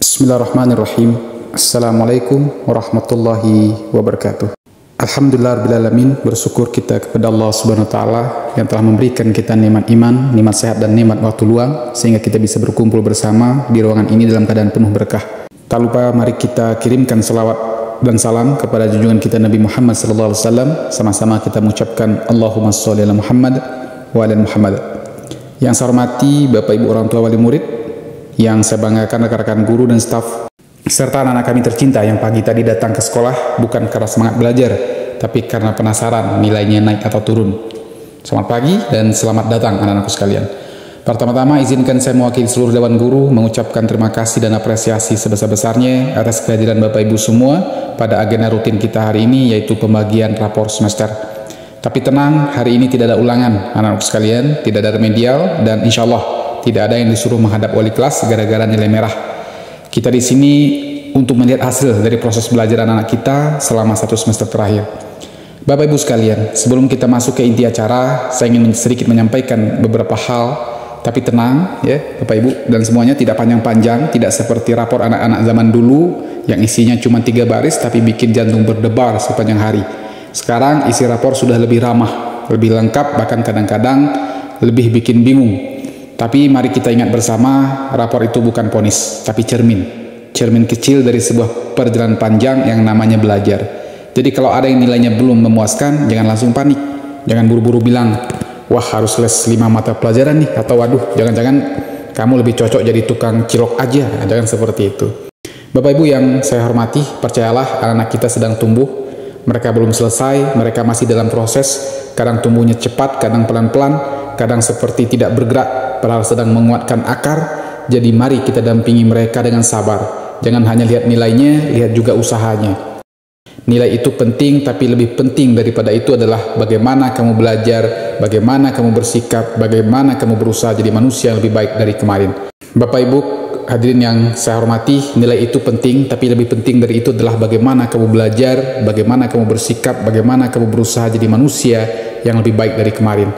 Bismillahirrahmanirrahim. Assalamualaikum warahmatullahi wabarakatuh. Alhamdulillahirrahmanirrahim. Bersyukur kita kepada Allah Subhanahu wa Ta'ala yang telah memberikan kita nikmat iman, nikmat sehat, dan nikmat waktu luang sehingga kita bisa berkumpul bersama di ruangan ini dalam keadaan penuh berkah. Tak lupa mari kita kirimkan salawat dan salam kepada junjungan kita Nabi Muhammad SAW. Sama-sama kita mengucapkan Allahumma sholli ala Muhammad wa ala Muhammad. Yang saya hormati Bapak Ibu orang tua wali murid, yang saya banggakan rekan-rekan guru dan staf, serta anak-anak kami tercinta yang pagi tadi datang ke sekolah bukan karena semangat belajar, tapi karena penasaran nilainya naik atau turun. Selamat pagi dan selamat datang anak-anakku sekalian. Pertama-tama izinkan saya mewakili seluruh Dewan Guru mengucapkan terima kasih dan apresiasi sebesar-besarnya atas kehadiran Bapak Ibu semua pada agenda rutin kita hari ini, yaitu pembagian rapor semester. Tapi tenang, hari ini tidak ada ulangan anak-anakku sekalian, tidak ada remedial, dan insya Allah tidak ada yang disuruh menghadap wali kelas gara-gara nilai merah. Kita di sini untuk melihat hasil dari proses belajar anak-anak kita selama 1 semester terakhir. Bapak Ibu sekalian, sebelum kita masuk ke inti acara, saya ingin sedikit menyampaikan beberapa hal. Tapi tenang ya Bapak Ibu dan semuanya, tidak panjang-panjang, tidak seperti rapor anak-anak zaman dulu yang isinya cuma 3 baris tapi bikin jantung berdebar sepanjang hari. Sekarang isi rapor sudah lebih ramah, lebih lengkap, bahkan kadang-kadang lebih bikin bingung. Tapi mari kita ingat bersama, rapor itu bukan vonis, tapi cermin kecil dari sebuah perjalanan panjang yang namanya belajar. Jadi kalau ada yang nilainya belum memuaskan, jangan langsung panik. Jangan buru-buru bilang, wah harus les 5 mata pelajaran nih, atau waduh jangan-jangan kamu lebih cocok jadi tukang cilok aja. Jangan seperti itu. Bapak Ibu yang saya hormati, percayalah anak-anak kita sedang tumbuh. Mereka belum selesai, mereka masih dalam proses. Kadang tumbuhnya cepat, kadang pelan-pelan, kadang seperti tidak bergerak padahal sedang menguatkan akar. Jadi mari kita dampingi mereka dengan sabar. Jangan hanya lihat nilainya, lihat juga usahanya. Nilai itu penting, tapi lebih penting daripada itu adalah bagaimana kamu belajar, bagaimana kamu bersikap, bagaimana kamu berusaha jadi manusia yang lebih baik dari kemarin. Bapak Ibu hadirin yang saya hormati, nilai itu penting, tapi lebih penting dari itu adalah bagaimana kamu belajar, bagaimana kamu bersikap, bagaimana kamu berusaha jadi manusia yang lebih baik dari kemarin.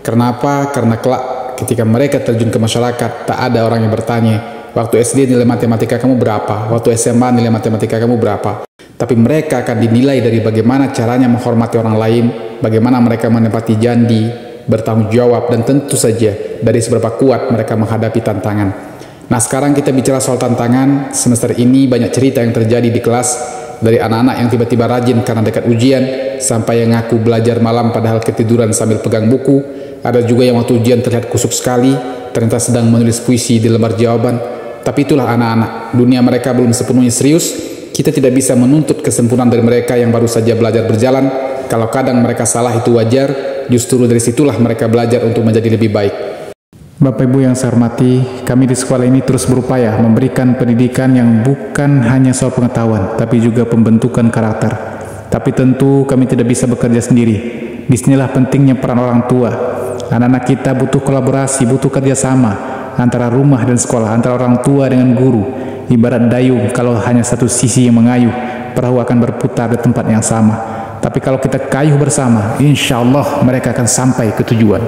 Kenapa? Karena kelak ketika mereka terjun ke masyarakat, tak ada orang yang bertanya, waktu SD nilai matematika kamu berapa? Waktu SMA nilai matematika kamu berapa? Tapi mereka akan dinilai dari bagaimana caranya menghormati orang lain, bagaimana mereka menepati janji, bertanggung jawab, dan tentu saja dari seberapa kuat mereka menghadapi tantangan. Nah sekarang kita bicara soal tantangan. Semester ini banyak cerita yang terjadi di kelas, dari anak-anak yang tiba-tiba rajin karena dekat ujian, sampai yang ngaku belajar malam padahal ketiduran sambil pegang buku. Ada juga yang waktu ujian terlihat kusuk sekali, ternyata sedang menulis puisi di lembar jawaban. Tapi itulah anak-anak, dunia mereka belum sepenuhnya serius. Kita tidak bisa menuntut kesempurnaan dari mereka yang baru saja belajar berjalan. Kalau kadang mereka salah itu wajar, justru dari situlah mereka belajar untuk menjadi lebih baik. Bapak Ibu yang saya hormati, kami di sekolah ini terus berupaya memberikan pendidikan yang bukan hanya soal pengetahuan, tapi juga pembentukan karakter. Tapi tentu kami tidak bisa bekerja sendiri. Disinilah pentingnya peran orang tua. Anak-anak kita butuh kolaborasi, butuh kerjasama antara rumah dan sekolah, antara orang tua dengan guru. Ibarat dayung, kalau hanya satu sisi yang mengayuh, perahu akan berputar di tempat yang sama. Tapi kalau kita kayuh bersama, insya Allah mereka akan sampai ke tujuan.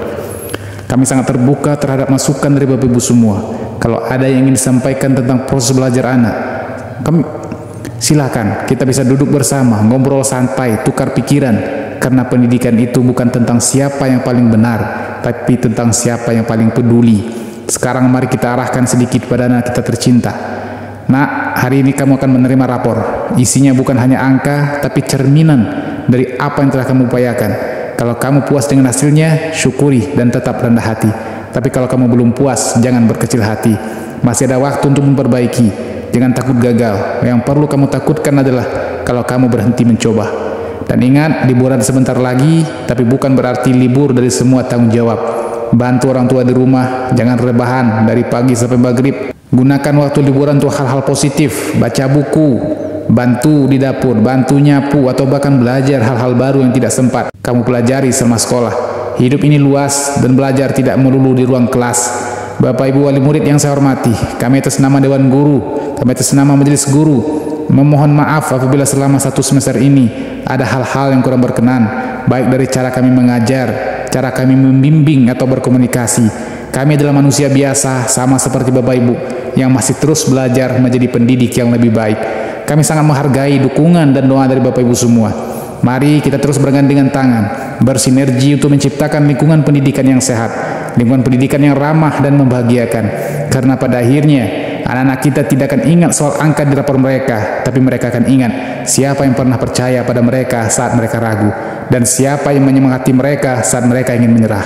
Kami sangat terbuka terhadap masukan dari Bapak Ibu semua. Kalau ada yang ingin disampaikan tentang proses belajar anak, kami silakan, kita bisa duduk bersama, ngobrol santai, tukar pikiran. Karena pendidikan itu bukan tentang siapa yang paling benar, tapi tentang siapa yang paling peduli. Sekarang mari kita arahkan sedikit pada anak kita tercinta. Nah, hari ini kamu akan menerima rapor. Isinya bukan hanya angka, tapi cerminan dari apa yang telah kamu upayakan. Kalau kamu puas dengan hasilnya, syukuri dan tetap rendah hati. Tapi kalau kamu belum puas, jangan berkecil hati. Masih ada waktu untuk memperbaiki. Jangan takut gagal. Yang perlu kamu takutkan adalah kalau kamu berhenti mencoba. Dan ingat, liburan sebentar lagi, tapi bukan berarti libur dari semua tanggung jawab. Bantu orang tua di rumah, jangan rebahan dari pagi sampai maghrib. Gunakan waktu liburan untuk hal-hal positif, baca buku, bantu di dapur, bantu nyapu, atau bahkan belajar hal-hal baru yang tidak sempat kamu pelajari selama sekolah. Hidup ini luas dan belajar tidak melulu di ruang kelas. Bapak Ibu wali murid yang saya hormati, kami atas nama Dewan Guru, kami atas nama Majelis Guru, memohon maaf apabila selama 1 semester ini ada hal-hal yang kurang berkenan, baik dari cara kami mengajar, cara kami membimbing atau berkomunikasi. Kami adalah manusia biasa, sama seperti Bapak Ibu. yang masih terus belajar menjadi pendidik yang lebih baik. Kami sangat menghargai dukungan dan doa dari Bapak Ibu semua. Mari kita terus bergandengan tangan, bersinergi untuk menciptakan lingkungan pendidikan yang sehat, lingkungan pendidikan yang ramah dan membahagiakan. Karena pada akhirnya, anak-anak kita tidak akan ingat soal angka di rapor mereka, tapi mereka akan ingat siapa yang pernah percaya pada mereka saat mereka ragu, dan siapa yang menyemangati mereka saat mereka ingin menyerah.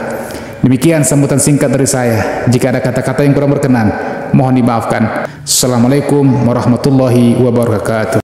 Demikian sambutan singkat dari saya. Jika ada kata-kata yang kurang berkenan, mohon dimaafkan. Assalamualaikum warahmatullahi wabarakatuh.